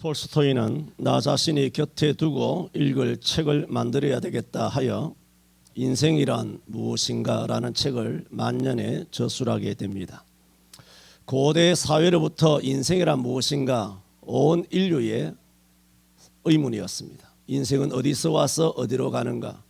톨스토이는 나 자신이 곁에 두고 읽을 책을 만들어야 되겠다 하여 인생이란 무엇인가 라는 책을 만년에 저술하게 됩니다. 고대 사회로부터 인생이란 무엇인가 온 인류의 의문이었습니다. 인생은 어디서 와서 어디로 가는가,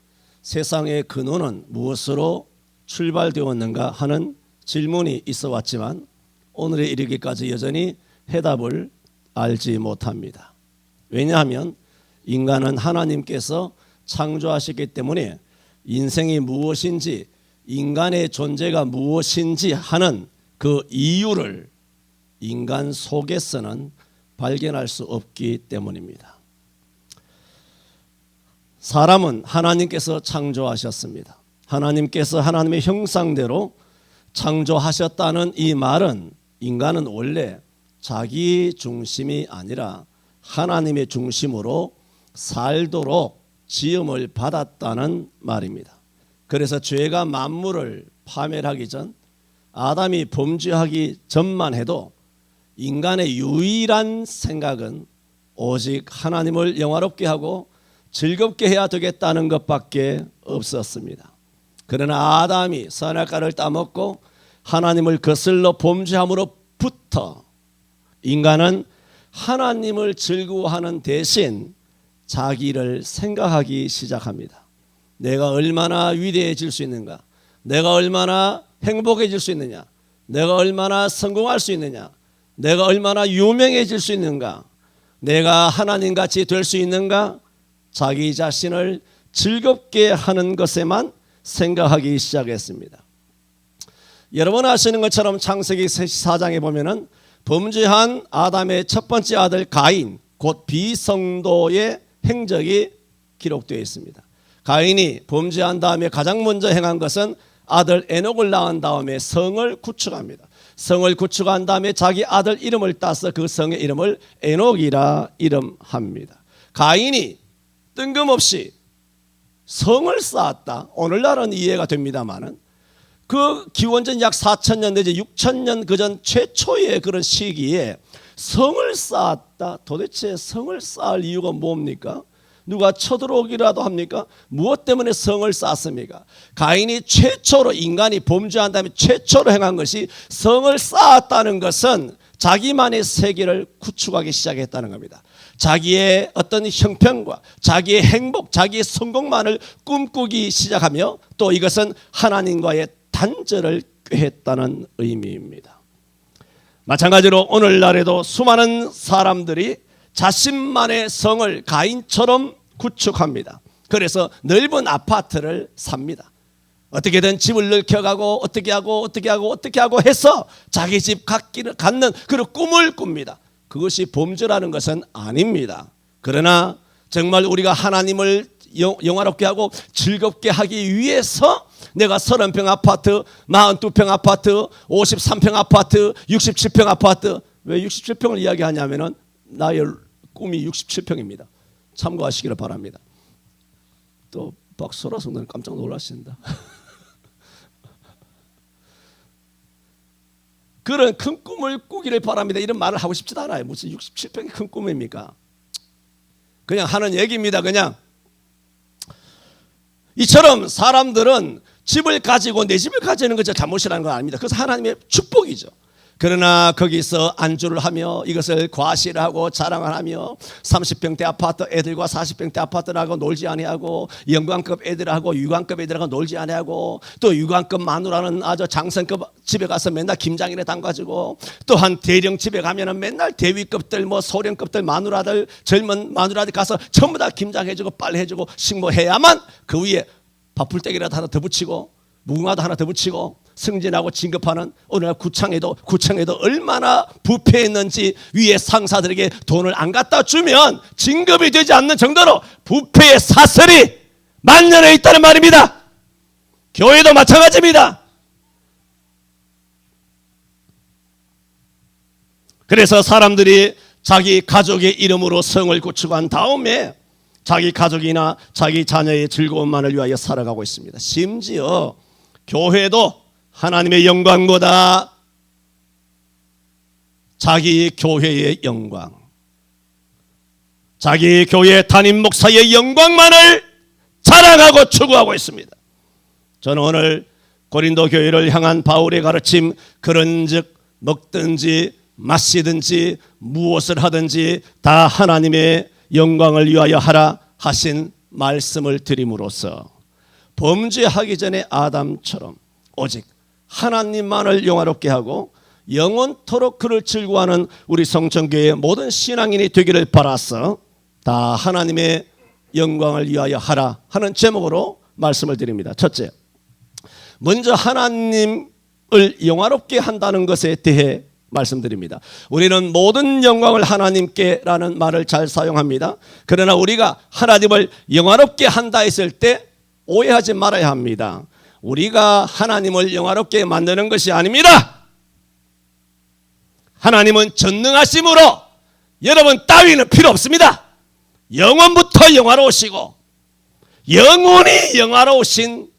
세상의 근원은 무엇으로 출발되었는가 하는 질문이 있어 왔지만 오늘에 이르기까지 여전히 해답을 알지 못합니다. 왜냐하면 인간은 하나님께서 창조하셨기 때문에 인생이 무엇인지, 인간의 존재가 무엇인지 하는 그 이유를 인간 속에서는 발견할 수 없기 때문입니다. 사람은 하나님께서 창조하셨습니다. 하나님께서 하나님의 형상대로 창조하셨다는 이 말은 인간은 원래 자기 중심이 아니라 하나님의 중심으로 살도록 지음을 받았다는 말입니다. 그래서 죄가 만물을 파멸하기 전, 아담이 범죄하기 전만 해도 인간의 유일한 생각은 오직 하나님을 영화롭게 하고 즐겁게 해야 되겠다는 것밖에 없었습니다. 그러나 아담이 선악과를 따먹고 하나님을 거슬러 범죄함으로부터 인간은 하나님을 즐거워하는 대신 자기를 생각하기 시작합니다. 내가 얼마나 위대해질 수 있는가, 내가 얼마나 행복해질 수 있느냐, 내가 얼마나 성공할 수 있느냐, 내가 얼마나 유명해질 수 있는가, 내가 하나님같이 될 수 있는가, 자기 자신을 즐겁게 하는 것에만 생각하기 시작했습니다. 여러분 아시는 것처럼 창세기 4장에 보면은 범죄한 아담의 첫 번째 아들 가인, 곧 비성도의 행적이 기록되어 있습니다. 가인이 범죄한 다음에 가장 먼저 행한 것은 아들 에녹을 낳은 다음에 성을 구축합니다. 성을 구축한 다음에 자기 아들 이름을 따서 그 성의 이름을 에녹이라 이름합니다. 가인이 뜬금없이 성을 쌓았다. 오늘날은 이해가 됩니다만은 그 기원전 약 4,000년 내지 6,000년 그전 최초의 그런 시기에 성을 쌓았다. 도대체 성을 쌓을 이유가 뭡니까? 누가 쳐들어오기라도 합니까? 무엇 때문에 성을 쌓습니까? 가인이 최초로, 인간이 범죄한 다음에 최초로 행한 것이 성을 쌓았다는 것은 자기만의 세계를 구축하기 시작했다는 겁니다. 자기의 어떤 형편과 자기의 행복, 자기의 성공만을 꿈꾸기 시작하며 또 이것은 하나님과의 단절을 꾀했다는 의미입니다. 마찬가지로 오늘날에도 수많은 사람들이 자신만의 성을 가인처럼 구축합니다. 그래서 넓은 아파트를 삽니다. 어떻게든 집을 넓혀가고 어떻게 하고 해서 자기 집 갖는 그런 꿈을 꿉니다. 그것이 범죄라는 것은 아닙니다. 그러나 정말 우리가 하나님을 영화롭게 하고 즐겁게 하기 위해서 내가 30평 아파트, 42평 아파트, 53평 아파트, 67평 아파트, 왜 67평을 이야기하냐면은 나의 꿈이 67평입니다. 참고하시기를 바랍니다. 또 박소라 성도는 깜짝 놀라신다. 그런 큰 꿈을 꾸기를 바랍니다. 이런 말을 하고 싶지도 않아요. 무슨 67평이 큰 꿈입니까? 그냥 하는 얘기입니다. 그냥 이처럼 사람들은 집을 가지고 내 집을 가지는 것이 잘못이라는 건 아닙니다. 그것은 하나님의 축복이죠. 그러나 거기서 안주를 하며 이것을 과시하고 자랑을 하며 30평대 아파트 애들과 40평대 아파트라고 놀지 아니하고 영광급 애들하고 유관급 애들하고 놀지 아니하고 또 유관급 마누라는 아주 장성급 집에 가서 맨날 김장일에 담가지고 또한 대령 집에 가면은 맨날 대위급들 뭐 소령급들 마누라들 젊은 마누라들 가서 전부 다 김장해주고 빨래해주고 식모해야만 그 위에 밥풀떼기라도 하나 더 붙이고 무궁화도 하나 더 붙이고 승진하고 진급하는 오늘날 구청에도 얼마나 부패했는지 위에 상사들에게 돈을 안 갖다 주면 진급이 되지 않는 정도로 부패의 사슬이 만연해 있다는 말입니다. 교회도 마찬가지입니다. 그래서 사람들이 자기 가족의 이름으로 성을 구축한 다음에 자기 가족이나 자기 자녀의 즐거움만을 위하여 살아가고 있습니다. 심지어 교회도 하나님의 영광보다 자기 교회의 영광, 자기 교회 담임 목사의 영광만을 자랑하고 추구하고 있습니다. 저는 오늘 고린도 교회를 향한 바울의 가르침, 그런즉 먹든지 마시든지 무엇을 하든지 다 하나님의 영광을 위하여 하라 하신 말씀을 드림으로써 범죄하기 전에 아담처럼 오직 하나님만을 영화롭게 하고 영원토록 그를 즐거워하는 우리 성천교회의 모든 신앙인이 되기를 바라서 다 하나님의 영광을 위하여 하라 하는 제목으로 말씀을 드립니다. 첫째, 먼저 하나님을 영화롭게 한다는 것에 대해 말씀드립니다. 우리는 모든 영광을 하나님께라는 말을 잘 사용합니다. 그러나 우리가 하나님을 영화롭게 한다 했을 때 오해하지 말아야 합니다. 우리가 하나님을 영화롭게 만드는 것이 아닙니다. 하나님은 전능하심으로 여러분 따위는 필요 없습니다. 영원부터 영화로우시고 영원히 영화로우신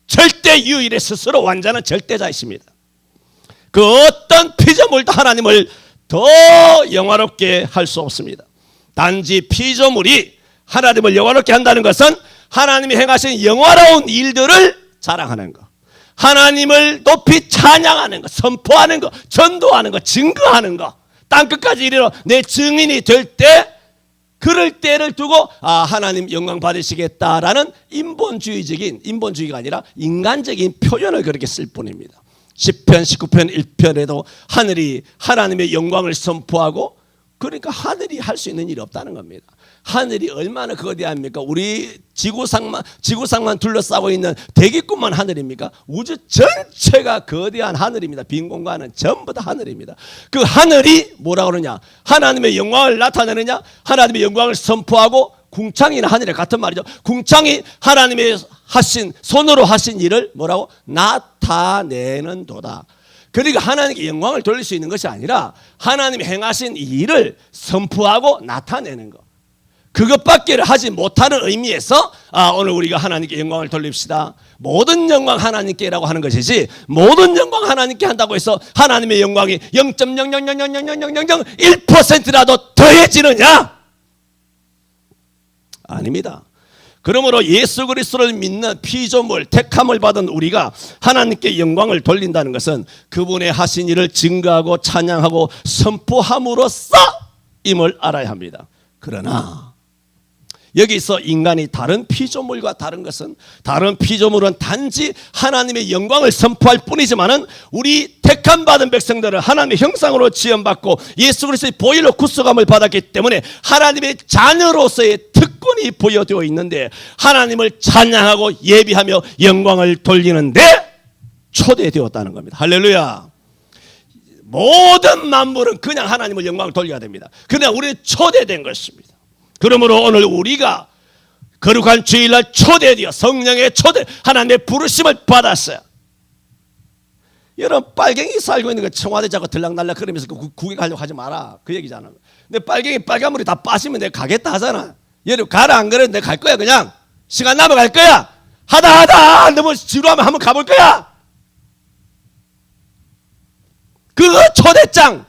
절대 유일의 스스로 완전한 절대자이십니다. 그 어떤 피조물도 하나님을 더 영화롭게 할 수 없습니다. 단지 피조물이 하나님을 영화롭게 한다는 것은 하나님이 행하신 영화로운 일들을 자랑하는 것, 하나님을 높이 찬양하는 것, 선포하는 것, 전도하는 것, 증거하는 것, 땅끝까지 이르러 내 증인이 될 때 그럴 때를 두고 하나님 영광 받으시겠다라는 인본주의가 아니라 인간적인 표현을 그렇게 쓸 뿐입니다. 10편 19편 1편에도 하늘이 하나님의 영광을 선포하고, 그러니까 하늘이 할 수 있는 일이 없다는 겁니다. 하늘이 얼마나 거대합니까? 우리 지구상만 둘러싸고 있는 대기권만 하늘입니까? 우주 전체가 거대한 하늘입니다. 빈 공간은 전부 다 하늘입니다. 그 하늘이 뭐라고 그러냐? 하나님의 영광을 나타내느냐? 하나님의 영광을 선포하고, 궁창이나 하늘에 같은 말이죠. 궁창이 하나님의 손으로 하신 일을 뭐라고? 나타내는 도다. 그러니까 하나님께 영광을 돌릴 수 있는 것이 아니라 하나님이 행하신 일을 선포하고 나타내는 것, 그것밖에 하지 못하는 의미에서 오늘 우리가 하나님께 영광을 돌립시다. 모든 영광 하나님께라고 하는 것이지, 모든 영광 하나님께 한다고 해서 하나님의 영광이 0.000000001%라도 더해지느냐? 아닙니다. 그러므로 예수 그리스도를 믿는 피조물, 택함을 받은 우리가 하나님께 영광을 돌린다는 것은 그분의 하신 일을 증거하고 찬양하고 선포함으로써 임을 알아야 합니다. 그러나 여기서 인간이 다른 피조물과 다른 것은, 다른 피조물은 단지 하나님의 영광을 선포할 뿐이지만은 우리 택함받은 백성들은 하나님의 형상으로 지음받고 예수 그리스도의 보혈로 구속함을 받았기 때문에 하나님의 자녀로서의 특권이 부여되어 있는데, 하나님을 찬양하고 예비하며 영광을 돌리는데 초대되었다는 겁니다. 할렐루야. 모든 만물은 그냥 하나님을 영광을 돌려야 됩니다. 그러나 우리는 초대된 것입니다. 그러므로 오늘 우리가 거룩한 주일날 초대되어 성령의 초대, 하나님의 부르심을 받았어요. 여러분, 빨갱이 살고 있는 거 청와대 자꾸 들락날락 그러면서 구경하려고 하지 마라, 그 얘기잖아. 근데 빨갱이 빨간물이 다 빠지면 내가 가겠다 하잖아. 여러분, 가라 안 그래도 내가 갈 거야. 그냥 시간 남아 갈 거야. 하다 너무 지루하면 한번 가볼 거야. 그거 초대장,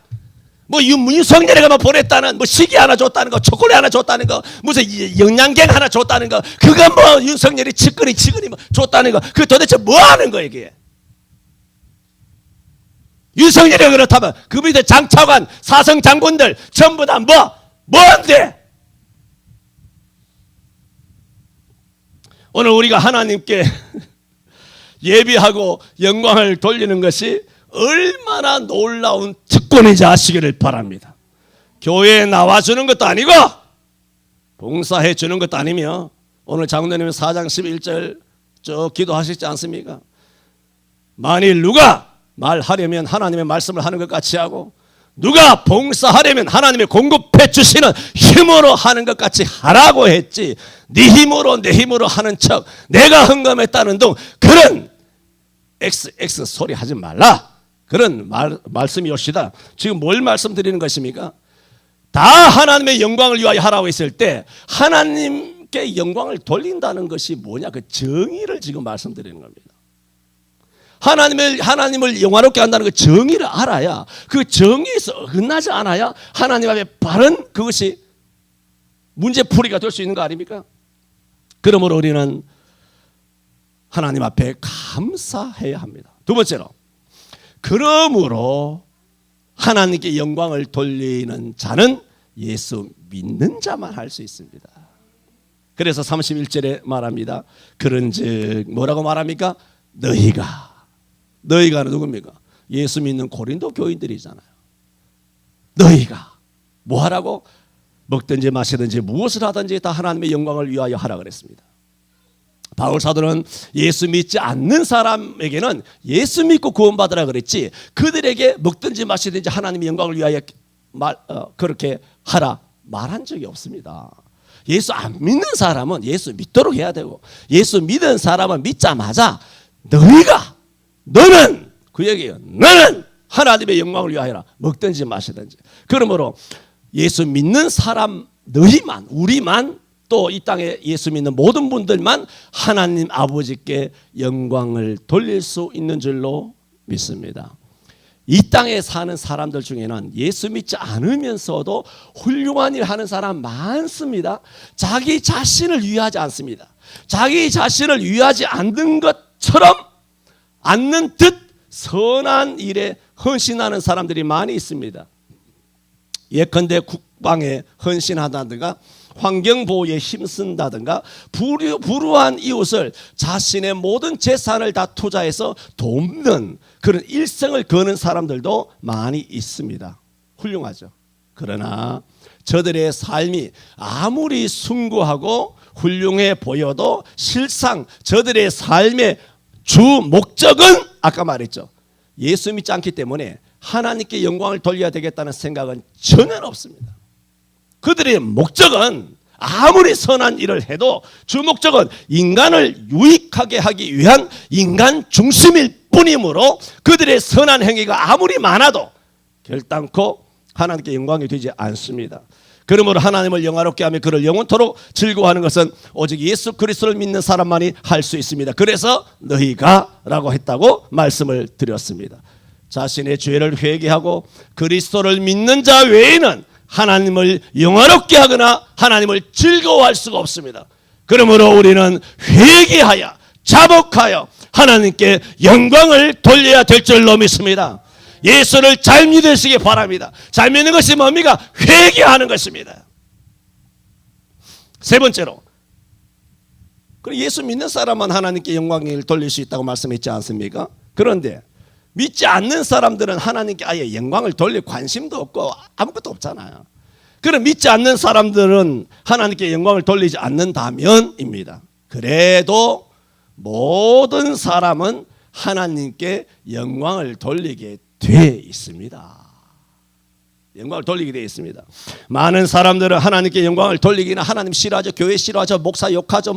뭐 윤석열이가 뭐 보냈다는, 뭐 시계 하나 줬다는 거, 초콜릿 하나 줬다는 거, 무슨 영양갱 하나 줬다는 거, 그거 뭐 윤석열이 치근이 뭐 줬다는 거, 그 도대체 뭐 하는 거야 이게? 윤석열이 그렇다면 그 밑에 장차관, 사성 장군들 전부 다 뭔데? 오늘 우리가 하나님께 예비하고 영광을 돌리는 것이 얼마나 놀라운 특권인지 아시기를 바랍니다. 교회에 나와주는 것도 아니고 봉사해 주는 것도 아니며, 오늘 장로님 4장 11절 쭉 기도하시지 않습니까? 만일 누가 말하려면 하나님의 말씀을 하는 것 같이 하고, 누가 봉사하려면 하나님의 공급해 주시는 힘으로 하는 것 같이 하라고 했지, 네 힘으로 내 힘으로 하는 척, 내가 헌금했다는 등 그런 XX 소리 하지 말라, 그런 말씀이 옵시다. 지금 뭘 말씀드리는 것입니까? 다 하나님의 영광을 위하여 하라고 했을 때 하나님께 영광을 돌린다는 것이 뭐냐? 그 정의를 지금 말씀드리는 겁니다. 하나님을 영화롭게 한다는 그 정의를 알아야, 그 정의에서 어긋나지 않아야 하나님 앞에 바른 그것이 문제풀이가 될 수 있는 거 아닙니까? 그러므로 우리는 하나님 앞에 감사해야 합니다. 두 번째로, 그러므로 하나님께 영광을 돌리는 자는 예수 믿는 자만 할 수 있습니다. 그래서 31절에 말합니다. 그런즉 뭐라고 말합니까? 너희가 누굽니까? 예수 믿는 고린도 교인들이잖아요. 너희가 뭐 하라고? 먹든지 마시든지 무엇을 하든지 다 하나님의 영광을 위하여 하라 그랬습니다. 바울 사도는 예수 믿지 않는 사람에게는 예수 믿고 구원받으라 그랬지, 그들에게 먹든지 마시든지 하나님의 영광을 위하여 그렇게 하라 말한 적이 없습니다. 예수 안 믿는 사람은 예수 믿도록 해야 되고, 예수 믿은 사람은 믿자마자 너는 그 얘기예요. 너는 하나님의 영광을 위하여 먹든지 마시든지. 그러므로 예수 믿는 사람 너희만, 우리만, 또 이 땅에 예수 믿는 모든 분들만 하나님 아버지께 영광을 돌릴 수 있는 줄로 믿습니다. 이 땅에 사는 사람들 중에는 예수 믿지 않으면서도 훌륭한 일 하는 사람 많습니다. 자기 자신을 위하지 않습니다. 자기 자신을 위하지 않는 것처럼 않는 듯 선한 일에 헌신하는 사람들이 많이 있습니다. 예컨대 국방에 헌신하다든가 환경보호에 힘쓴다든가 불우한 이웃을 자신의 모든 재산을 다 투자해서 돕는 그런 일생을 거는 사람들도 많이 있습니다. 훌륭하죠. 그러나 저들의 삶이 아무리 숭고하고 훌륭해 보여도 실상 저들의 삶의 주 목적은 아까 말했죠. 예수 믿지 않기 때문에 하나님께 영광을 돌려야 되겠다는 생각은 전혀 없습니다. 그들의 목적은 아무리 선한 일을 해도 주 목적은 인간을 유익하게 하기 위한 인간 중심일 뿐이므로 그들의 선한 행위가 아무리 많아도 결단코 하나님께 영광이 되지 않습니다. 그러므로 하나님을 영화롭게 하며 그를 영원토록 즐거워하는 것은 오직 예수 그리스도를 믿는 사람만이 할 수 있습니다. 그래서 너희가 라고 했다고 말씀을 드렸습니다. 자신의 죄를 회개하고 그리스도를 믿는 자 외에는 하나님을 영화롭게 하거나 하나님을 즐거워할 수가 없습니다. 그러므로 우리는 회개하여 자복하여 하나님께 영광을 돌려야 될 줄로 믿습니다. 예수를 잘 믿으시기 바랍니다. 잘 믿는 것이 뭡니까? 회개하는 것입니다. 세 번째로, 예수 믿는 사람만 하나님께 영광을 돌릴 수 있다고 말씀했지 않습니까? 그런데 믿지 않는 사람들은 하나님께 아예 영광을 돌릴 관심도 없고 아무것도 없잖아요. 그럼 믿지 않는 사람들은 하나님께 영광을 돌리지 않는다면입니다. 그래도 모든 사람은 하나님께 영광을 돌리게 돼 있습니다. 영광을 돌리게 되어 있습니다. 많은 사람들은 하나님께 영광을 돌리기는 하나님 싫어하죠, 교회 싫어하죠, 목사 욕하죠,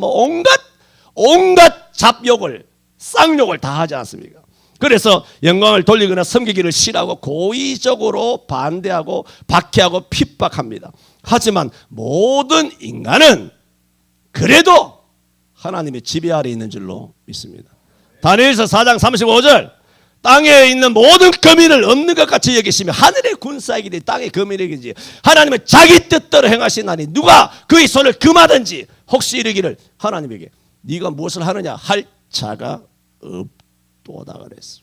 온갖 잡욕을, 쌍욕을 다 하지 않습니까? 그래서 영광을 돌리거나 섬기기를 싫어하고 고의적으로 반대하고 박해하고 핍박합니다. 하지만 모든 인간은 그래도 하나님의 지배 아래 있는 줄로 믿습니다. 다니엘서 4장 35절, 땅에 있는 모든 거민을 없는 것 같이 여기시며 하늘의 군사이기되 땅의 거민이기지 하나님은 자기 뜻대로 행하시나니 누가 그의 손을 금하든지 혹시 이르기를 하나님에게 네가 무엇을 하느냐 할 자가 없도다 그랬어.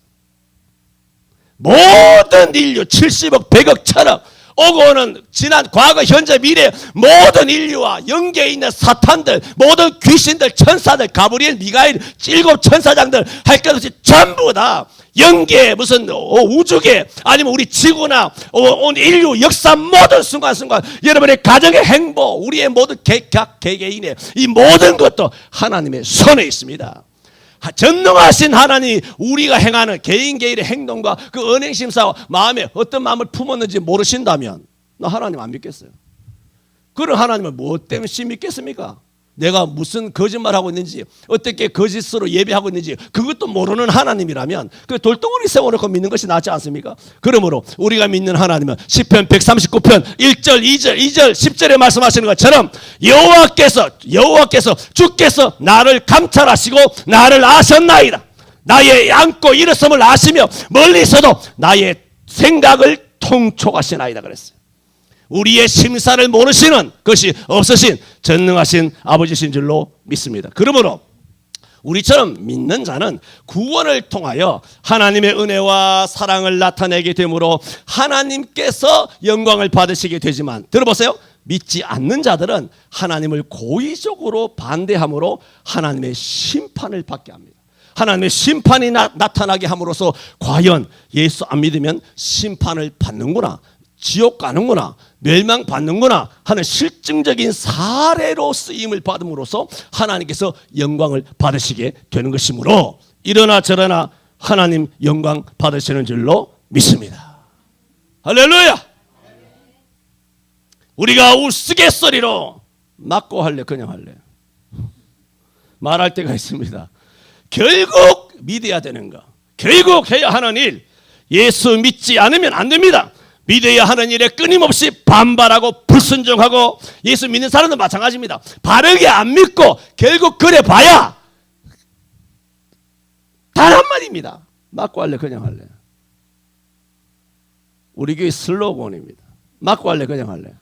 모든 인류 70억 100억 1000억 오고는 지난 과거 현재 미래 모든 인류와 연계에 있는 사탄들, 모든 귀신들, 천사들, 가브리엘, 미가엘, 7 천사장들 할 것 없이 전부 다 연계 무슨 우주계 아니면 우리 지구나 온 인류 역사 모든 순간순간 여러분의 가정의 행복, 우리의 모든 각 개개인의 이 모든 것도 하나님의 손에 있습니다. 전능하신 하나님이 우리가 행하는 개인의 행동과 그 은행심사와 마음에 어떤 마음을 품었는지 모르신다면 나 하나님 안 믿겠어요. 그런 하나님을 무엇 때문에 믿겠습니까? 내가 무슨 거짓말하고 있는지 어떻게 거짓으로 예배하고 있는지 그것도 모르는 하나님이라면 그 돌덩어리 세워놓고 믿는 것이 낫지 않습니까? 그러므로 우리가 믿는 하나님은 시편 139편 1절 2절 10절에 말씀하시는 것처럼 여호와께서 주께서 나를 감찰하시고 나를 아셨나이다. 나의 앉고 일어섬을 아시며 멀리서도 나의 생각을 통촉하시나이다 그랬어요. 우리의 심사를 모르시는 것이 없으신 전능하신 아버지신 줄로 믿습니다. 그러므로 우리처럼 믿는 자는 구원을 통하여 하나님의 은혜와 사랑을 나타내게 되므로 하나님께서 영광을 받으시게 되지만, 들어보세요, 믿지 않는 자들은 하나님을 고의적으로 반대함으로 하나님의 심판을 받게 합니다. 하나님의 심판이 나타나게 함으로써 과연 예수 안 믿으면 심판을 받는구나, 지옥 가는구나, 멸망받는구나 하는 실증적인 사례로 쓰임을 받음으로써 하나님께서 영광을 받으시게 되는 것이므로 이러나 저러나 하나님 영광 받으시는 줄로 믿습니다. 할렐루야. 우리가 우스갯소리로 맞고 할래 그냥 할래 말할 때가 있습니다. 결국 믿어야 되는 거, 결국 해야 하는 일, 예수 믿지 않으면 안 됩니다. 믿어야 하는 일에 끊임없이 반발하고 불순종하고, 예수 믿는 사람도 마찬가지입니다. 바르게 안 믿고 결국 그래 봐야 단 한마디입니다. 맞고 할래 그냥 할래. 우리 교회 슬로건입니다. 맞고 할래 그냥 할래.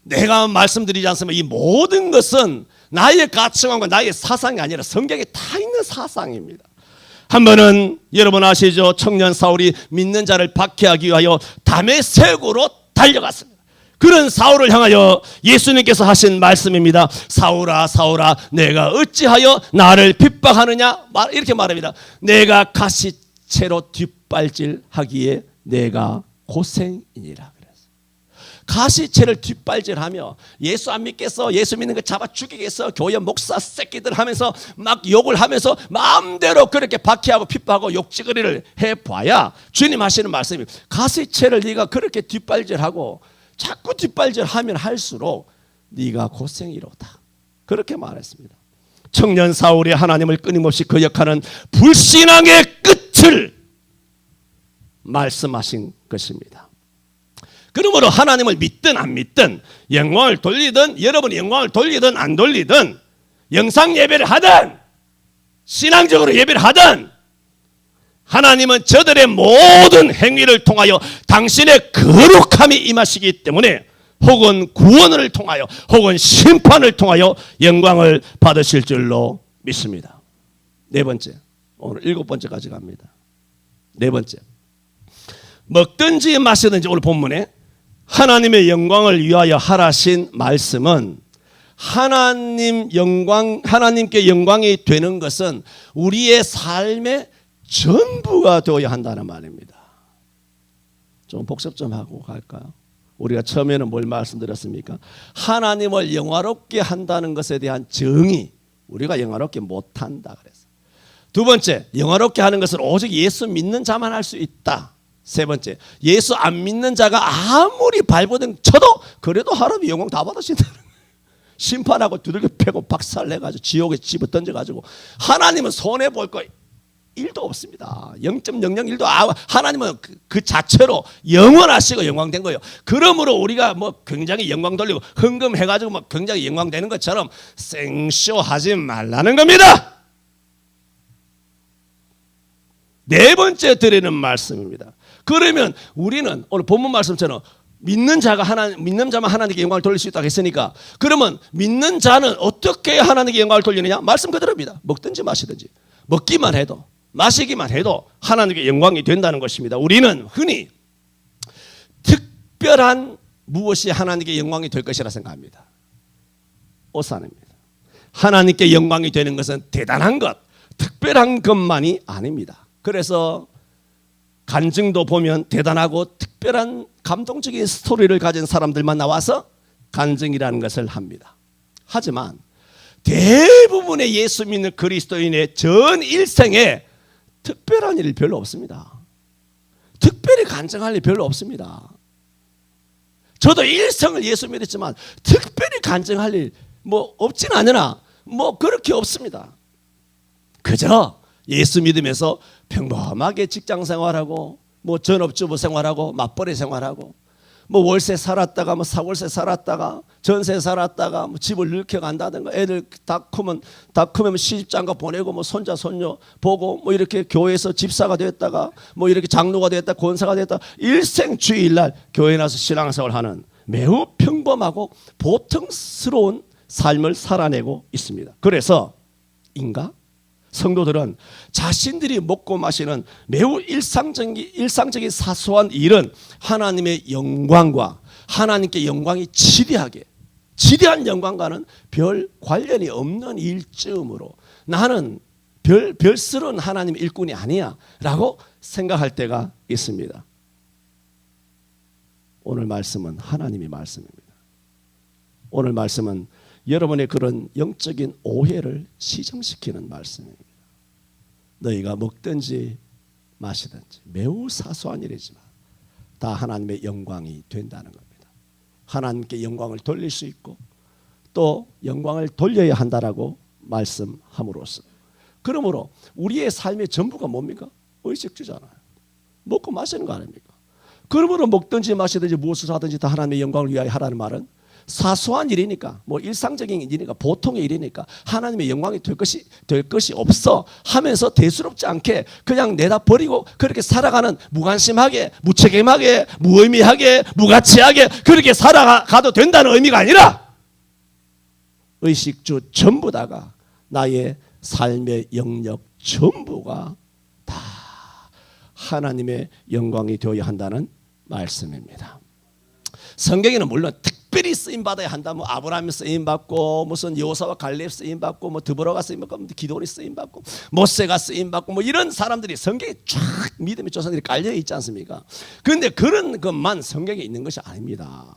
내가 말씀드리지 않습니까? 이 모든 것은 나의 가치관과 나의 사상이 아니라 성경에 다 있는 사상입니다. 한 번은 여러분 아시죠? 청년 사울이 믿는 자를 박해하기 위하여 다메섹으로 달려갔습니다. 그런 사울을 향하여 예수님께서 하신 말씀입니다. 사울아 사울아 내가 어찌하여 나를 핍박하느냐, 이렇게 말합니다. 내가 가시채로 뒷발질하기에 내가 고생이니라. 가시채를 뒷발질하며 예수 안 믿겠어, 예수 믿는 거 잡아 죽이겠어, 교회 목사 새끼들 하면서 막 욕을 하면서 마음대로 그렇게 박해하고 핍박하고 욕지거리를 해봐야 주님 하시는 말씀이, 가시채를 네가 그렇게 뒷발질하고 자꾸 뒷발질하면 할수록 네가 고생이로다, 그렇게 말했습니다. 청년 사울이 하나님을 끊임없이 거역하는 불신앙의 끝을 말씀하신 것입니다. 그러므로 하나님을 믿든 안 믿든, 영광을 돌리든 여러분이 영광을 돌리든 안 돌리든, 영상 예배를 하든 신앙적으로 예배를 하든, 하나님은 저들의 모든 행위를 통하여 당신의 거룩함이 임하시기 때문에 혹은 구원을 통하여 혹은 심판을 통하여 영광을 받으실 줄로 믿습니다. 네 번째, 오늘 7번째까지 갑니다. 네 번째, 먹든지 마시든지 오늘 본문에 하나님의 영광을 위하여 하라신 말씀은, 하나님께 영광이 되는 것은 우리의 삶의 전부가 되어야 한다는 말입니다. 좀 복습 좀 하고 갈까요? 우리가 처음에는 뭘 말씀드렸습니까? 하나님을 영화롭게 한다는 것에 대한 정의, 우리가 영화롭게 못한다 그랬어요. 두 번째, 영화롭게 하는 것은 오직 예수 믿는 자만 할 수 있다. 세 번째, 예수 안 믿는 자가 아무리 발버둥 쳐도 그래도 하나님이 영광 다 받으신다는 거예요. 심판하고 두들겨 패고 박살내가지고 지옥에 집어 던져가지고 하나님은 손해볼 거 1도 없습니다. 0.001도. 하나님은 그 자체로 영원하시고 영광된 거예요. 그러므로 우리가 뭐 굉장히 영광 돌리고 흥금해가지고 뭐 굉장히 영광되는 것처럼 생쇼하지 말라는 겁니다. 네 번째 드리는 말씀입니다. 그러면 우리는 오늘 본문 말씀처럼 믿는 자만 하나님께 영광을 돌릴 수 있다고 했으니까, 그러면 믿는 자는 어떻게 하나님께 영광을 돌리느냐? 말씀 그대로입니다. 먹든지 마시든지, 먹기만 해도 마시기만 해도 하나님께 영광이 된다는 것입니다. 우리는 흔히 특별한 무엇이 하나님께 영광이 될 것이라 생각합니다. 오산입니다. 하나님께 영광이 되는 것은 대단한 것, 특별한 것만이 아닙니다. 그래서 간증도 보면 대단하고 특별한 감동적인 스토리를 가진 사람들만 나와서 간증이라는 것을 합니다. 하지만 대부분의 예수 믿는 그리스도인의 전 일생에 특별한 일이 별로 없습니다. 특별히 간증할 일이 별로 없습니다. 저도 일생을 예수 믿었지만 특별히 간증할 일 뭐 없진 않으나 뭐 그렇게 없습니다. 그저 예수 믿으면서 평범하게 직장 생활하고 뭐 전업주부 생활하고 맞벌이 생활하고 뭐 월세 살았다가 뭐 사월세 살았다가 전세 살았다가 뭐 집을 늙혀 간다든가 애들 다 크면 시집장가 보내고 뭐 손자 손녀 보고 뭐 이렇게 교회에서 집사가 됐다가 뭐 이렇게 장로가 됐다 권사가 됐다 일생 주일날 교회 나서 신앙생활 하는 매우 평범하고 보통스러운 삶을 살아내고 있습니다. 그래서 성도들은 자신들이 먹고 마시는 매우 일상적인 사소한 일은 하나님의 영광과 하나님께 영광이 지대한 영광과는 별 관련이 없는 일쯤으로 나는 별스러운 하나님의 일꾼이 아니야 라고 생각할 때가 있습니다. 오늘 말씀은 하나님의 말씀입니다. 오늘 말씀은 여러분의 그런 영적인 오해를 시정시키는 말씀입니다. 너희가 먹든지 마시든지 매우 사소한 일이지만 다 하나님의 영광이 된다는 겁니다. 하나님께 영광을 돌릴 수 있고 또 영광을 돌려야 한다라고 말씀함으로써 그러므로 우리의 삶의 전부가 뭡니까? 의식주잖아요. 먹고 마시는 거 아닙니까? 그러므로 먹든지 마시든지 무엇을 하든지 다 하나님의 영광을 위하여 하라는 말은 사소한 일이니까 뭐 일상적인 일이니까 보통의 일이니까 하나님의 영광이 될 것이 없어 하면서 대수롭지 않게 그냥 내다 버리고 그렇게 살아가는 무관심하게 무책임하게 무의미하게 무가치하게 그렇게 살아가도 된다는 의미가 아니라 의식주 전부 다가 나의 삶의 영역 전부가 다 하나님의 영광이 되어야 한다는 말씀입니다. 성경에는 물론 특별히 쓰임 받아야 한다. 뭐 아브라함이 쓰임 받고 무슨 여호사와 갈렙 쓰임 받고 뭐 드보라가 쓰임 받고 기도리 쓰임 받고 모세가 쓰임 받고 뭐 이런 사람들이 성경에 쫙 믿음의 조상들이 깔려 있지 않습니까? 그런데 그런 것만 성경에 있는 것이 아닙니다.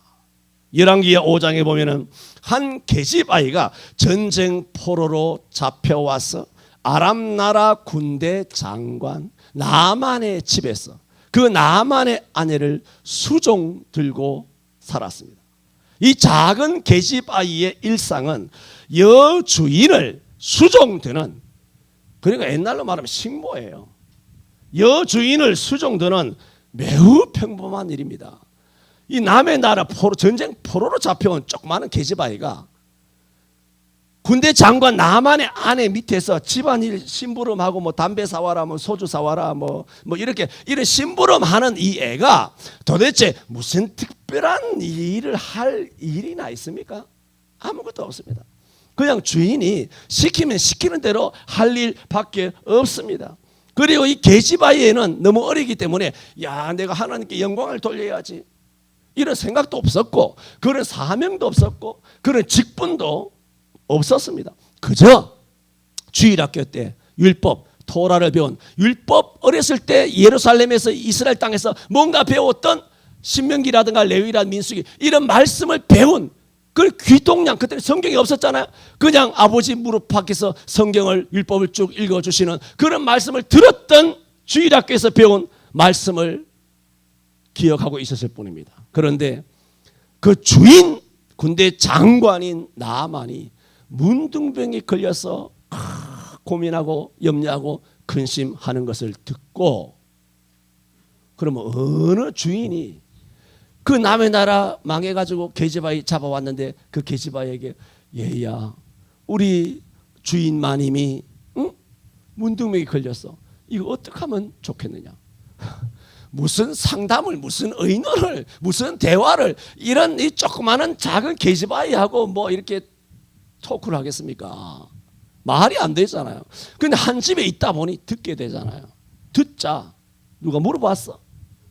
열왕기하 5장에 보면은 한 계집 아이가 전쟁 포로로 잡혀와서 아람 나라 군대 장관 나만의 집에서 그 나만의 아내를 수종 들고 살았습니다. 이 작은 계집 아이의 일상은 여주인을 수종드는, 그러니까 옛날로 말하면 식모예요. 여주인을 수종드는 매우 평범한 일입니다. 이 남의 나라 전쟁 포로로 잡혀온 조그마한 계집 아이가 군대 장관 나만의 아내 밑에서 집안일 심부름하고 뭐 담배 사와라 뭐 소주 사와라 뭐 이렇게 이런 심부름하는 이 애가 도대체 무슨 특별한 일을 할 일이나 있습니까? 아무것도 없습니다. 그냥 주인이 시키면 시키는 대로 할 일밖에 없습니다. 그리고 이 계집아이는 너무 어리기 때문에 야 내가 하나님께 영광을 돌려야지 이런 생각도 없었고 그런 사명도 없었고 그런 직분도 없었습니다. 그저 주일학교 때 율법 토라를 배운 율법 어렸을 때 예루살렘에서 이스라엘 땅에서 뭔가 배웠던 신명기라든가 레위라든가 민수기 이런 말씀을 배운 그 귀동량, 그때는 성경이 없었잖아요. 그냥 아버지 무릎 밖에서 성경을 율법을 쭉 읽어주시는 그런 말씀을 들었던 주일학교에서 배운 말씀을 기억하고 있었을 뿐입니다. 그런데 그 주인 군대 장관인 나만이 문둥병이 걸려서 고민하고 염려하고 근심하는 것을 듣고 그러면 어느 주인이 그 남의 나라 망해가지고 계집아이 잡아왔는데 그 계집아이에게 얘야 우리 주인 마님이 문둥병이 걸렸어. 이거 어떻게 하면 좋겠느냐. 무슨 상담을 무슨 의논을 무슨 대화를 이런 이 조그마한 작은 계집아이하고 뭐 이렇게 토크를 하겠습니까? 말이 안 되잖아요. 근데 한 집에 있다 보니 듣게 되잖아요. 듣자. 누가 물어봤어?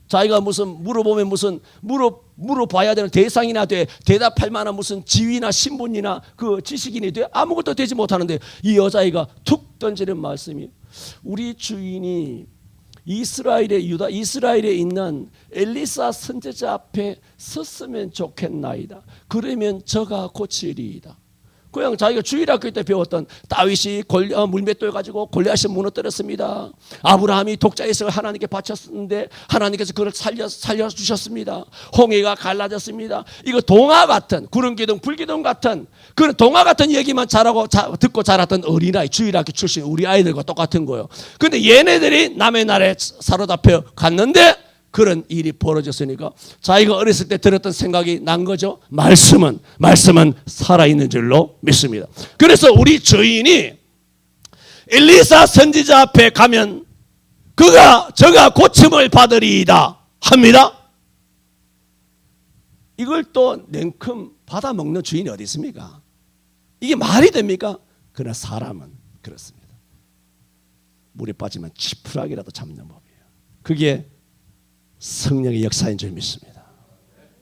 자기가 무슨 물어보면 무슨 물어봐야 되는 대상이나 돼 대답할 만한 무슨 지위나 신분이나 그 지식인이 돼 아무것도 되지 못하는데 이 여자아이가 툭 던지는 말씀이 우리 주인이 이스라엘에 있는 엘리사 선지자 앞에 섰으면 좋겠나이다. 그러면 저가 고치리이다. 그냥 자기가 주일학교 때 배웠던 다윗이 물맷돌 가지고 골리앗을 무너뜨렸습니다. 아브라함이 독자의석을 하나님께 바쳤는데 하나님께서 그를 살려주셨습니다. 홍해가 갈라졌습니다. 이거 동화 같은 구름기둥 불기둥 같은 그런 동화 같은 얘기만 듣고 자랐던 어린아이 주일학교 출신 우리 아이들과 똑같은 거예요. 근데 얘네들이 남의 나라에 사로잡혀 갔는데 그런 일이 벌어졌으니까 자기가 어렸을 때 들었던 생각이 난 거죠. 말씀은 살아있는 줄로 믿습니다. 그래서 우리 주인이 엘리사 선지자 앞에 가면 저가 고침을 받으리이다 합니다. 이걸 또 냉큼 받아먹는 주인이 어디 있습니까? 이게 말이 됩니까? 그러나 사람은 그렇습니다. 물에 빠지면 지푸라기라도 잡는 법이에요. 그게 성령의 역사인 줄 믿습니다.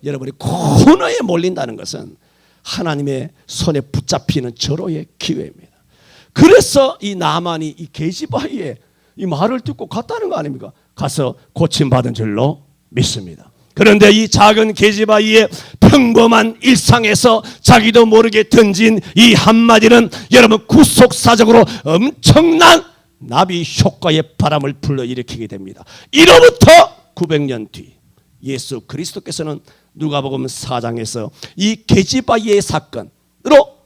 여러분이 코너에 몰린다는 것은 하나님의 손에 붙잡히는 절호의 기회입니다. 그래서 이 나만이 이 게시바위에 이 말을 듣고 갔다는 거 아닙니까? 가서 고침받은 줄로 믿습니다. 그런데 이 작은 게시바위의 평범한 일상에서 자기도 모르게 던진 이 한마디는 여러분 구속사적으로 엄청난 나비 효과의 바람을 불러일으키게 됩니다. 이로부터 900년 뒤 예수 그리스도께서는 누가복음 4장에서 이 게시바위의 사건으로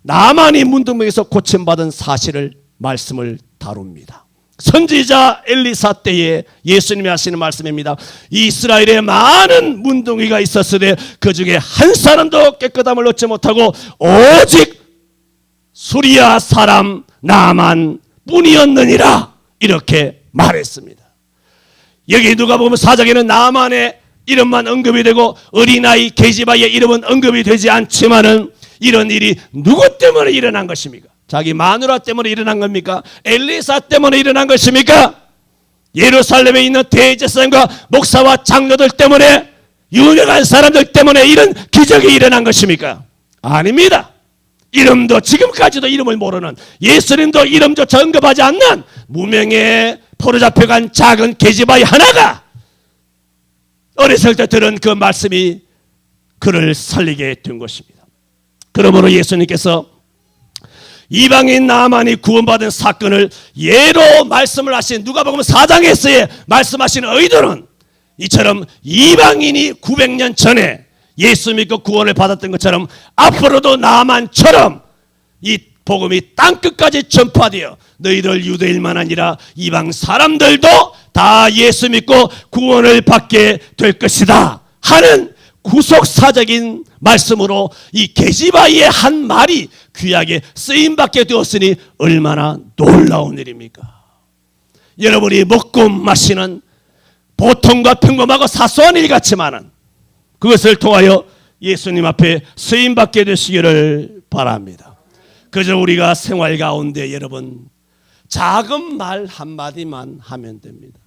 나만이 문둥병에서 고침받은 사실을 말씀을 다룹니다. 선지자 엘리사 때에 예수님이 하시는 말씀입니다. 이스라엘에 많은 문둥이가 있었으되 그 중에 한 사람도 깨끗함을 얻지 못하고 오직 수리아 사람 나만 뿐이었느니라 이렇게 말했습니다. 여기 누가복음 4장에는 나만의 이름만 언급이 되고 어린아이 게시바의 이름은 언급이 되지 않지만은 이런 일이 누구 때문에 일어난 것입니까? 자기 마누라 때문에 일어난 겁니까? 엘리사 때문에 일어난 것입니까? 예루살렘에 있는 대제사장과 목사와 장로들 때문에 유명한 사람들 때문에 이런 기적이 일어난 것입니까? 아닙니다. 이름도 지금까지도 이름을 모르는 예수님도 이름조차 언급하지 않는 무명의 포로 잡혀간 작은 계집아이 하나가 어렸을 때 들은 그 말씀이 그를 살리게 된 것입니다. 그러므로 예수님께서 이방인 나만이 구원받은 사건을 예로 말씀을 하신 누가복음 4장에서의 말씀하신 의도는 이처럼 이방인이 900년 전에 예수 믿고 구원을 받았던 것처럼 앞으로도 나만처럼 이 복음이 땅끝까지 전파되어 너희들 유대인만 아니라 이방 사람들도 다 예수 믿고 구원을 받게 될 것이다 하는 구속사적인 말씀으로 이 게시바위의 한 말이 귀하게 쓰임받게 되었으니 얼마나 놀라운 일입니까? 여러분이 먹고 마시는 보통과 평범하고 사소한 일 같지만은 그것을 통하여 예수님 앞에 쓰임받게 되시기를 바랍니다. 그저 우리가 생활 가운데 여러분 작은 말 한마디만 하면 됩니다.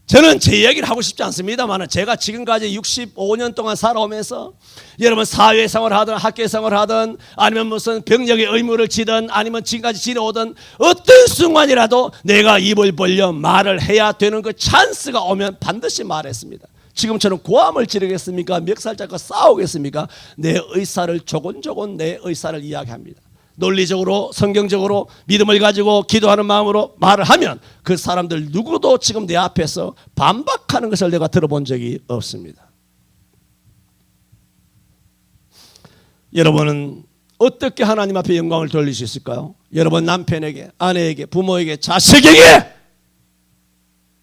저는 제 이야기를 하고 싶지 않습니다만 제가 지금까지 65년 동안 살아오면서 여러분 사회생활을 하든 학교생활을 하든 아니면 무슨 병력의 의무를 지든 아니면 지금까지 지내오던 어떤 순간이라도 내가 입을 벌려 말을 해야 되는 그 찬스가 오면 반드시 말했습니다. 지금처럼 고함을 지르겠습니까? 멱살 잡고 싸우겠습니까? 내 의사를 조곤조곤 내 의사를 이야기합니다. 논리적으로 성경적으로 믿음을 가지고 기도하는 마음으로 말을 하면 그 사람들 누구도 지금 내 앞에서 반박하는 것을 내가 들어본 적이 없습니다. 여러분은 어떻게 하나님 앞에 영광을 돌릴 수 있을까요? 여러분 남편에게, 아내에게, 부모에게, 자식에게,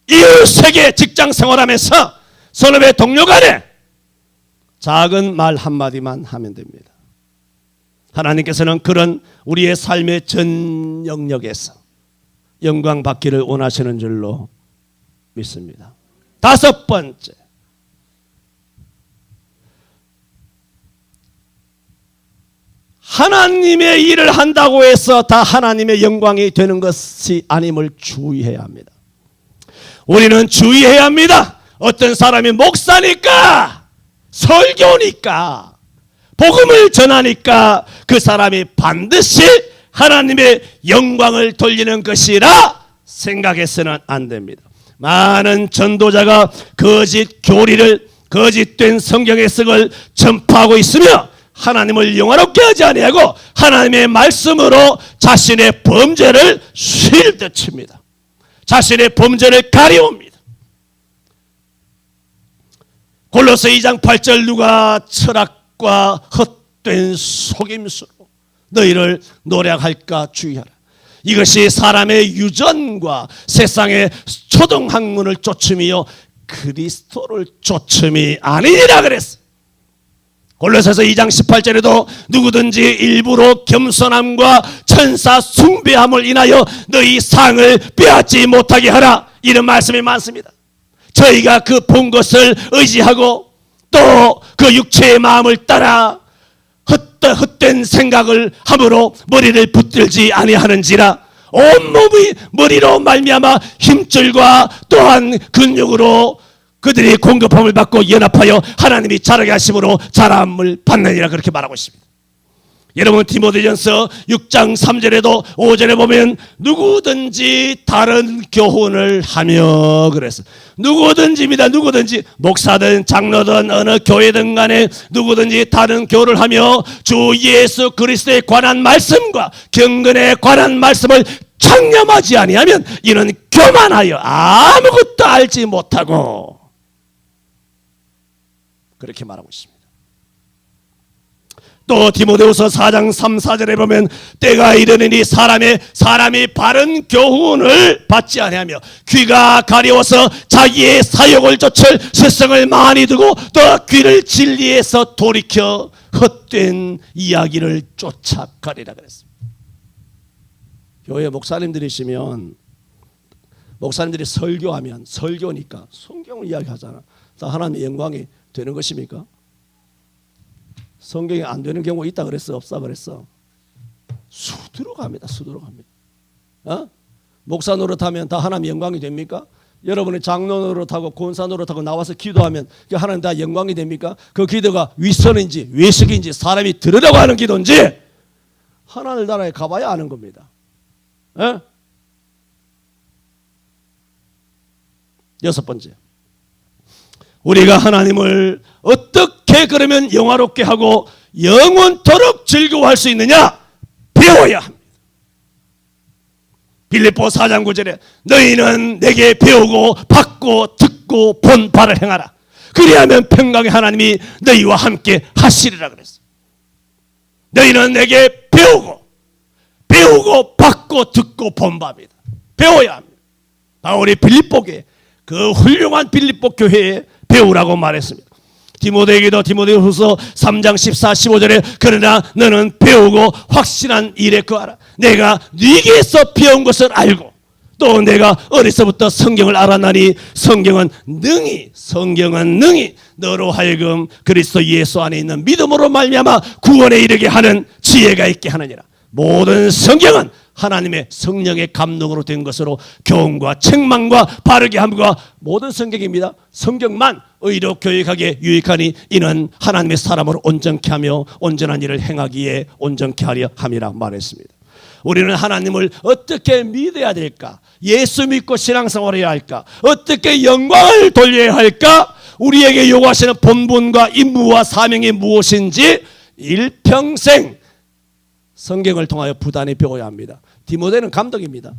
이웃에게 직장 생활하면서 선후배 동료 간에 작은 말 한마디만 하면 됩니다. 하나님께서는 그런 우리의 삶의 전 영역에서 영광 받기를 원하시는 줄로 믿습니다. 다섯 번째, 하나님의 일을 한다고 해서 다 하나님의 영광이 되는 것이 아님을 주의해야 합니다. 우리는 주의해야 합니다. 어떤 사람이 목사니까, 설교니까, 복음을 전하니까 그 사람이 반드시 하나님의 영광을 돌리는 것이라 생각해서는 안 됩니다. 많은 전도자가 거짓 교리를, 거짓된 성경 해석을 전파하고 있으며 하나님을 영화롭게 하지 아니하고 하나님의 말씀으로 자신의 범죄를 쉴드칩니다. 자신의 범죄를 가리웁니다. 골로새 2장 8절 누가 철학과 헛된 속임수로 너희를 노략할까 주의하라. 이것이 사람의 유전과 세상의 초등학문을 쫓으며 그리스도를 쫓음이 아니니라 그랬어. 골로새서 2장 18절에도 누구든지 일부러 겸손함과 천사 숭배함을 인하여 너희 상을 빼앗지 못하게 하라, 이런 말씀이 많습니다. 저희가 그 본 것을 의지하고 또 그 육체의 마음을 따라 헛된 생각을 함으로 머리를 붙들지 아니하는지라. 온몸이 머리로 말미암아 힘줄과 또한 근육으로 그들이 공급함을 받고 연합하여 하나님이 자라게 하심으로 자람을 받느니라, 그렇게 말하고 있습니다. 여러분, 디모데전서 6장 3절에도 5절에 보면 누구든지 다른 교훈을 하며 그랬어. 누구든지입니다. 누구든지, 목사든 장로든 어느 교회든 간에 누구든지 다른 교훈을 하며 주 예수 그리스도에 관한 말씀과 경건에 관한 말씀을 창념하지 아니하면 이는 교만하여 아무것도 알지 못하고, 그렇게 말하고 있습니다. 또 디모데후서 4장 3, 4절에 보면 때가 이르느니 사람이 바른 교훈을 받지 아니하며 귀가 가려워서 자기의 사욕을 좇을 세상을 많이 두고 또 귀를 진리에서 돌이켜 헛된 이야기를 쫓아가리라 그랬습니다. 교회 목사님들이시면, 목사님들이 설교하면 설교니까 성경을 이야기하잖아. 하나님의 영광이 되는 것입니까? 성경이 안 되는 경우 있다 그랬어? 없다 그랬어? 수두룩 합니다. 수두룩 합니다. 목사 노릇하면 다 하나님 영광이 됩니까? 여러분이 장로 노릇하고 권사 노릇하고 나와서 기도하면 하나님 다 영광이 됩니까? 그 기도가 윗선인지 외식인지 사람이 들으려고 하는 기도인지 하나님 나라에 가봐야 아는 겁니다. 여섯 번째, 우리가 하나님을 어떻게 그러면 영화롭게 하고 영원토록 즐거워할 수 있느냐? 배워야 합니다. 빌립보 4장 9절에 너희는 내게 배우고 받고 듣고 본 바를 행하라. 그리하면 평강의 하나님이 너희와 함께 하시리라 그랬어요. 너희는 내게 배우고 받고 듣고 본 바입니다. 배워야 합니다. 바울이 빌립보교회, 그 훌륭한 빌립보 교회에 배우라고 말했습니다. 디모데에게도 디모데후서 3장 14, 15절에 그러나 너는 배우고 확신한 일에 거하라. 내가 네게서 배운 것을 알고 또 내가 어려서부터 성경을 알았나니 성경은 능히 너로 하여금 그리스도 예수 안에 있는 믿음으로 말미암아 구원에 이르게 하는 지혜가 있게 하느니라. 모든 성경은 하나님의 성령의 감동으로 된 것으로 교훈과 책망과 바르게 함과 모든 성경입니다. 성경만 의로 교육하기에 유익하니 이는 하나님의 사람을 온전케 하며 온전한 일을 행하기에 온전케 하려 함이라 말했습니다. 우리는 하나님을 어떻게 믿어야 될까? 예수 믿고 신앙생활을 해야 할까? 어떻게 영광을 돌려야 할까? 우리에게 요구하시는 본분과 임무와 사명이 무엇인지 일평생 성경을 통하여 부단히 배워야 합니다. 디모데는 감독입니다.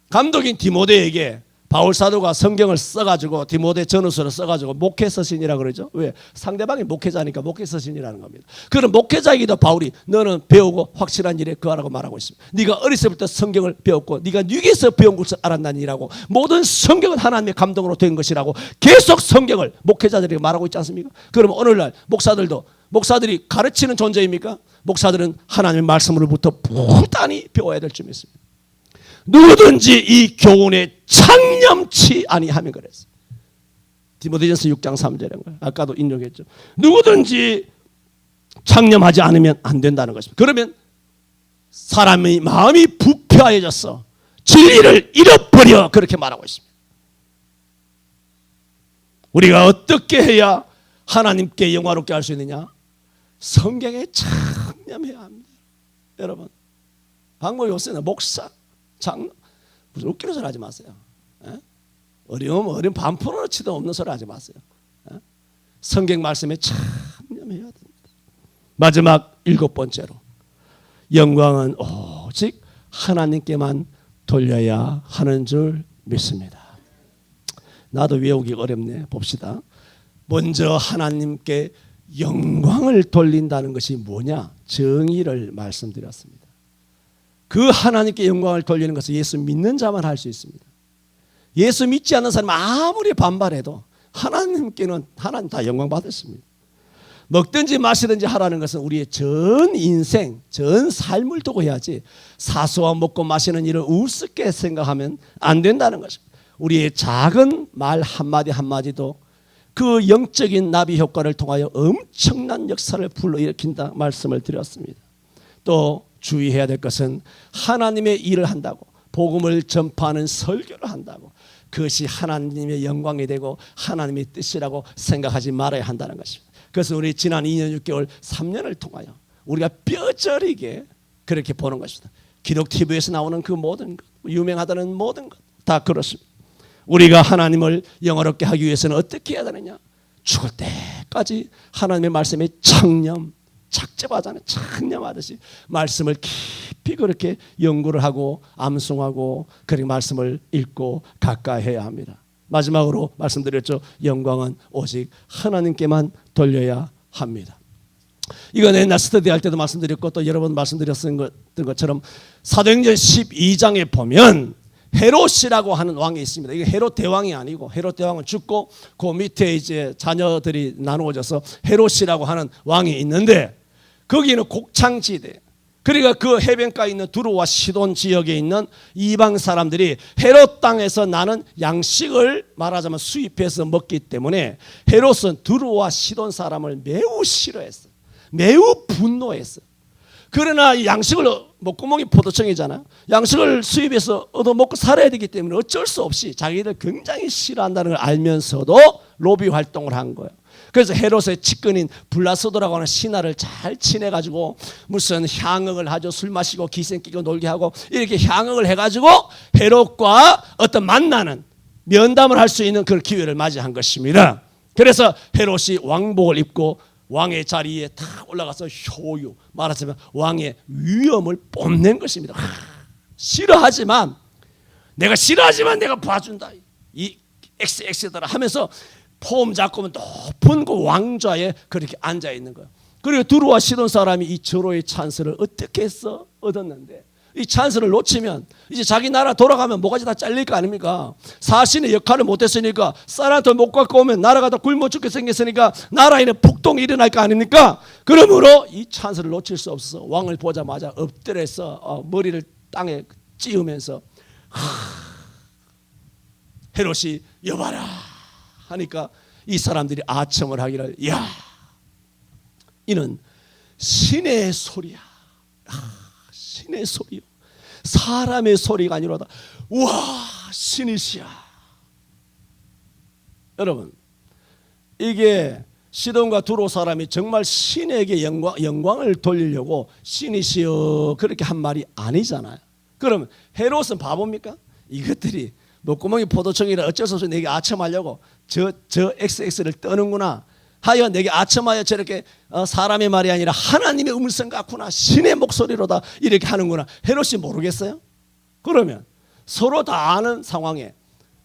감독인 디모데에게 바울 사도가 성경을 써가지고 디모데 전후서를 써가지고 목회 서신이라고 그러죠. 왜? 상대방이 목회자니까 목회 서신이라는 겁니다. 그런 목회자이기도 바울이 너는 배우고 확실한 일에 거하라고 말하고 있습니다. 네가 어렸을 때 성경을 배웠고 네가 뉘게서 배운 것을 알았나니라고, 모든 성경은 하나님의 감동으로 된 것이라고 계속 성경을 목회자들에게 말하고 있지 않습니까? 그럼 오늘날 목사들이 가르치는 존재입니까? 목사들은 하나님의 말씀으로부터 부단히 배워야 될 점이 있습니다. 누구든지 이 교훈에 창념치 아니하면 그랬어요. 디모데전서 6장 3절인 거예요. 아까도 인용했죠. 누구든지 창념하지 않으면 안 된다는 것입니다. 그러면 사람의 마음이 부패해졌어. 진리를 잃어버려. 그렇게 말하고 있습니다. 우리가 어떻게 해야 하나님께 영화롭게 할 수 있느냐? 성경에 창념해야 합니다. 여러분, 방법이 없어요. 목사, 장로, 무슨 웃기는 소리 하지 마세요. 어려움 반푼으로 치도 없는 소리 하지 마세요. 성경 말씀에 창념해야 됩니다. 마지막 7번째로, 영광은 오직 하나님께만 돌려야 하는 줄 믿습니다. 나도 외우기 어렵네. 봅시다. 먼저 하나님께 영광을 돌린다는 것이 뭐냐? 정의를 말씀드렸습니다. 그 하나님께 영광을 돌리는 것은 예수 믿는 자만 할 수 있습니다. 예수 믿지 않는 사람 아무리 반발해도, 하나님께는 하나님 다 영광 받으십니다. 먹든지 마시든지 하라는 것은 우리의 전 인생, 전 삶을 두고 해야지 사소한 먹고 마시는 일을 우습게 생각하면 안 된다는 것입니다. 우리의 작은 말 한마디 한마디도 그 영적인 나비 효과를 통하여 엄청난 역사를 불러일으킨다 말씀을 드렸습니다. 또 주의해야 될 것은 하나님의 일을 한다고 복음을 전파하는 설교를 한다고 그것이 하나님의 영광이 되고 하나님의 뜻이라고 생각하지 말아야 한다는 것입니다. 그래서 우리 지난 2년 6개월 3년을 통하여 우리가 뼈저리게 그렇게 보는 것입니다. 기록 TV에서 나오는 그 모든 것, 유명하다는 모든 것 다 그렇습니다. 우리가 하나님을 영화롭게 하기 위해서는 어떻게 해야 되느냐? 죽을 때까지 하나님의 말씀에 창념, 착즙하잖아요. 창념하듯이 말씀을 깊이 그렇게 연구를 하고 암송하고 그렇게 말씀을 읽고 가까이 해야 합니다. 마지막으로 말씀드렸죠. 영광은 오직 하나님께만 돌려야 합니다. 이건 옛날 스터디할 때도 말씀드렸고 또 여러 번 말씀드렸던 것처럼 사도행전 12장에 보면 헤롯이라고 하는 왕이 있습니다. 이게 헤롯 대왕이 아니고 헤롯 대왕은 죽고 그 밑에 이제 자녀들이 나누어져서 헤롯이라고 하는 왕이 있는데 거기는 곡창지대. 그러니까 그 해변가에 있는 두로와 시돈 지역에 있는 이방 사람들이 헤롯 땅에서 나는 양식을 말하자면 수입해서 먹기 때문에 헤롯은 두로와 시돈 사람을 매우 싫어했어요. 매우 분노했어요. 그러나 양식을 목구멍이 포도청이잖아요. 양식을 수입해서 얻어먹고 살아야 되기 때문에 어쩔 수 없이 자기들 굉장히 싫어한다는 걸 알면서도 로비 활동을 한 거예요. 그래서 헤롯의 측근인 블라소도라고 하는 신하를 잘 친해가지고 무슨 향응을 하죠. 술 마시고 기생 끼고 놀게 하고 이렇게 향응을 해가지고 헤롯과 어떤 만나는 면담을 할 수 있는 그런 기회를 맞이한 것입니다. 그래서 헤롯이 왕복을 입고 왕의 자리에 탁 올라가서 효유, 말하자면 왕의 위엄을 뽐낸 것입니다. 싫어하지만 내가 봐준다. 이 XX더라 하면서 폼 잡고 높은 그 왕좌에 그렇게 앉아 있는 거예요. 그리고 두루와 시돈 사람이 이 절호의 찬스를 어떻게 해서 얻었는데 이 찬스를 놓치면 이제 자기 나라 돌아가면 뭐가지 다 잘릴 거 아닙니까? 사신의 역할을 못했으니까 쌀한테 못 갖고 오면 나라가 다 굶어 죽게 생겼으니까 나라에는 폭동이 일어날 거 아닙니까? 그러므로 이 찬스를 놓칠 수 없어서 왕을 보자마자 엎드려서 머리를 땅에 찌우면서 헤롯이 여봐라 하니까 이 사람들이 아첨을 하기를 야 이는 신의 소리야. 신의 소리요. 사람의 소리가 아니로다. 우와 신이시야. 여러분 이게 시돈과 두로 사람이 정말 신에게 영광을 돌리려고 신이시여 그렇게 한 말이 아니잖아요. 그럼 헤롯은 바보입니까? 이것들이 목구멍이 포도청이라 어쩔 수 없이 내게 아첨하려고 저 XX를 떠는구나 하여 내게 아첨하여 저렇게 사람의 말이 아니라 하나님의 음성 같구나 신의 목소리로다 이렇게 하는구나. 헤롯이 모르겠어요? 그러면 서로 다 아는 상황에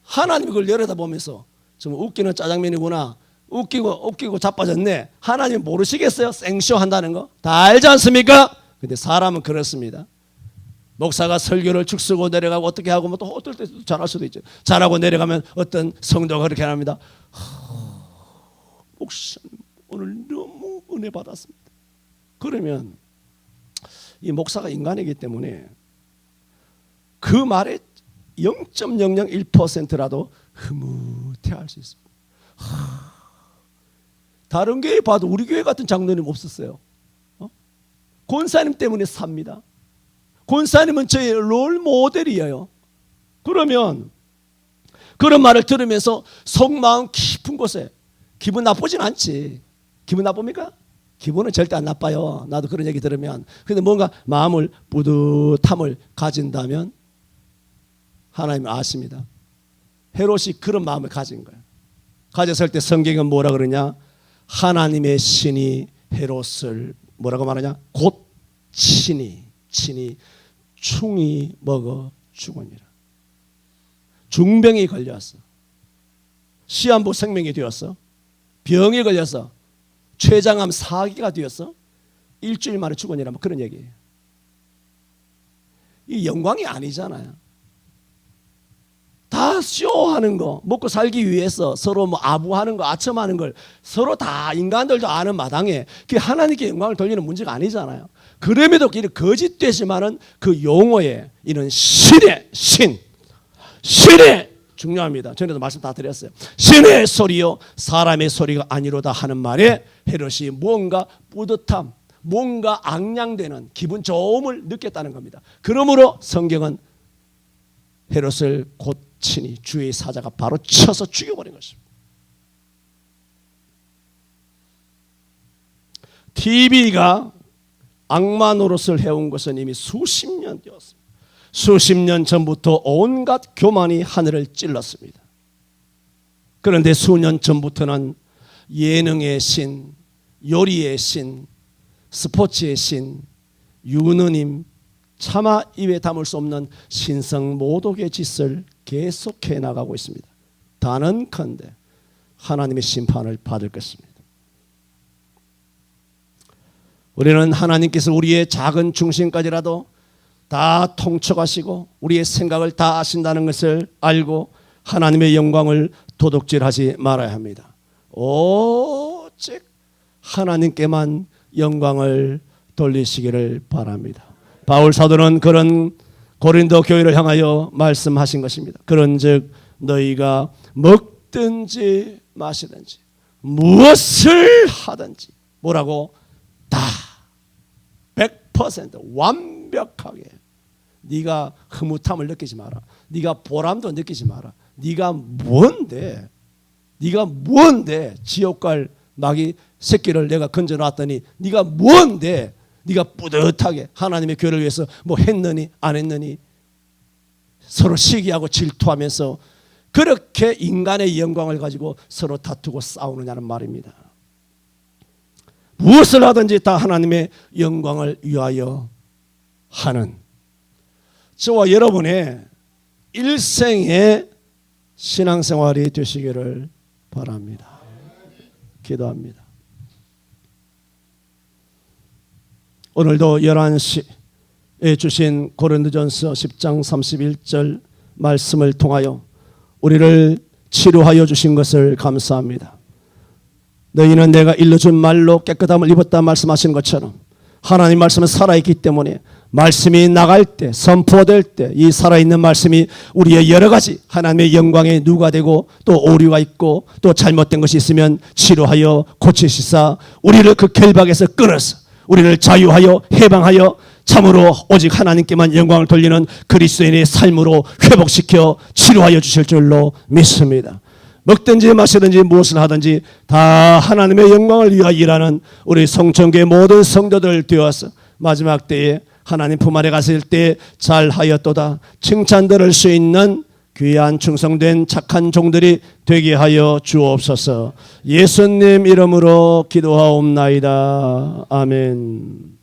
하나님이 그걸 내려다보면서 좀 웃기는 짜장면이구나 웃기고 자빠졌네 하나님 모르시겠어요? 생쇼 한다는 거 다 알지 않습니까? 근데 사람은 그렇습니다. 목사가 설교를 축쓰고 내려가고 어떻게 하고 뭐 또 어떨 때 잘할 수도 있죠. 잘하고 내려가면 어떤 성도가 그렇게 합니다. 목사님 오늘 너무 은혜 받았습니다. 그러면 이 목사가 인간이기 때문에 그 말에 0.001%라도 흐뭇해할 수 있습니다. 다른 교회 봐도 우리 교회 같은 장로님 없었어요. 권사님 때문에 삽니다. 권사님은 저의 롤 모델이에요. 그러면 그런 말을 들으면서 속마음 깊은 곳에 기분 나쁘진 않지. 기분 나쁩니까? 기분은 절대 안 나빠요. 나도 그런 얘기 들으면. 근데 뭔가 마음을 뿌듯함을 가진다면 하나님은 아십니다. 헤롯이 그런 마음을 가진 거예요. 가졌을 때 성경은 뭐라 그러냐? 하나님의 신이 헤롯을 뭐라고 말하냐? 곧 친히 충이 먹어 죽으니라. 중병이 걸렸어. 시한부 생명이 되었어. 병에 걸려서 췌장암 4기가 되었어. 일주일 만에 죽으니라 뭐 그런 얘기예요. 이 영광이 아니잖아요. 다 쇼하는 거, 먹고 살기 위해서 서로 뭐 아부하는 거, 아첨하는 걸 서로 다 인간들도 아는 마당에 그게 하나님께 영광을 돌리는 문제가 아니잖아요. 그럼에도 이 거짓되지만은 그 용어에 이런 신의 중요합니다. 전에도 말씀 다 드렸어요. 신의 소리요 사람의 소리가 아니로다 하는 말에 헤롯이 뭔가 뿌듯함, 뭔가 앙양되는 기분 좋음을 느꼈다는 겁니다. 그러므로 성경은 헤롯을 곧 친히 주의 사자가 바로 쳐서 죽여버린 것입니다. TV가 악마 노릇을 해온 것은 이미 수십 년 되었습니다. 수십 년 전부터 온갖 교만이 하늘을 찔렀습니다. 그런데 수년 전부터는 예능의 신, 요리의 신, 스포츠의 신, 유느님, 차마 입에 담을 수 없는 신성 모독의 짓을 계속해 나가고 있습니다. 단언컨대 하나님의 심판을 받을 것입니다. 우리는 하나님께서 우리의 작은 중심까지라도 다 통촉하시고 우리의 생각을 다 아신다는 것을 알고 하나님의 영광을 도둑질하지 말아야 합니다. 오직 하나님께만 영광을 돌리시기를 바랍니다. 바울 사도는 그런 고린도 교회를 향하여 말씀하신 것입니다. 그런즉 너희가 먹든지 마시든지 무엇을 하든지 뭐라고 다 100% 완벽하게 네가 흐뭇함을 느끼지 마라. 네가 보람도 느끼지 마라. 네가 뭔데 지옥 갈 마귀 새끼를 내가 건져놨더니 네가 뭔데 네가 뿌듯하게 하나님의 교회를 위해서 뭐 했느니 안 했느니 서로 시기하고 질투하면서 그렇게 인간의 영광을 가지고 서로 다투고 싸우느냐는 말입니다. 무엇을 하든지 다 하나님의 영광을 위하여 하는 저와 여러분의 일생의 신앙생활이 되시기를 바랍니다. 기도합니다. 오늘도 11시에 주신 고린도전서 10장 31절 말씀을 통하여 우리를 치료하여 주신 것을 감사합니다. 너희는 내가 일러준 말로 깨끗함을 입었다 말씀하신 것처럼 하나님 말씀은 살아있기 때문에 말씀이 나갈 때 선포될 때 이 살아있는 말씀이 우리의 여러 가지 하나님의 영광에 누가 되고 또 오류가 있고 또 잘못된 것이 있으면 치료하여 고치시사 우리를 그 결박에서 끊어서 우리를 자유하여 해방하여 참으로 오직 하나님께만 영광을 돌리는 그리스도인의 삶으로 회복시켜 치료하여 주실 줄로 믿습니다. 먹든지 마시든지 무엇을 하든지 다 하나님의 영광을 위하여 일하는 우리 성천교회 모든 성도들 되어서 마지막 때에 하나님 품 안에 갔을 때 잘하였도다 칭찬 들을 수 있는 귀한 충성된 착한 종들이 되게 하여 주옵소서. 예수님 이름으로 기도하옵나이다. 아멘.